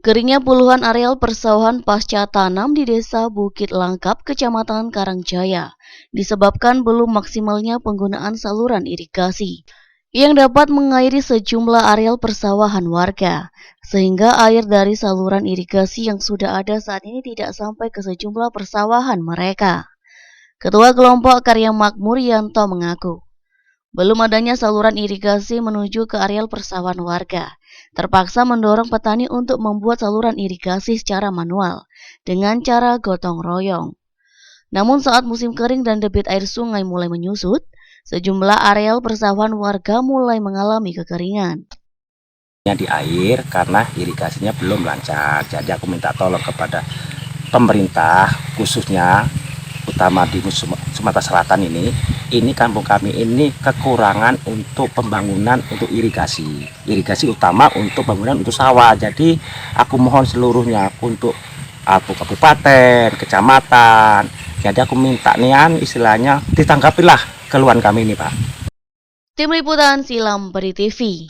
Keringnya puluhan areal persawahan pasca tanam di Desa Bukit Langkap, Kecamatan Karangjaya, disebabkan belum maksimalnya penggunaan saluran irigasi yang dapat mengairi sejumlah areal persawahan warga, sehingga air dari saluran irigasi yang sudah ada saat ini tidak sampai ke sejumlah persawahan mereka. Ketua Kelompok Karya Makmur Yanto mengaku, belum adanya saluran irigasi menuju ke areal persawahan warga, terpaksa mendorong petani untuk membuat saluran irigasi secara manual dengan cara gotong royong. Namun saat musim kering dan debit air sungai mulai menyusut, sejumlah areal persawahan warga mulai mengalami kekeringan. Di air karena irigasinya belum lancar, jadi aku minta tolong kepada pemerintah, khususnya utama di Sumatera Selatan ini kampung kami ini kekurangan untuk pembangunan untuk irigasi utama untuk bangunan untuk sawah. Jadi aku mohon seluruhnya untuk aku kabupaten, kecamatan, jadi aku minta nian istilahnya ditanggapilah keluhan kami ini, Pak. Tim Liputan Silam Peri TV.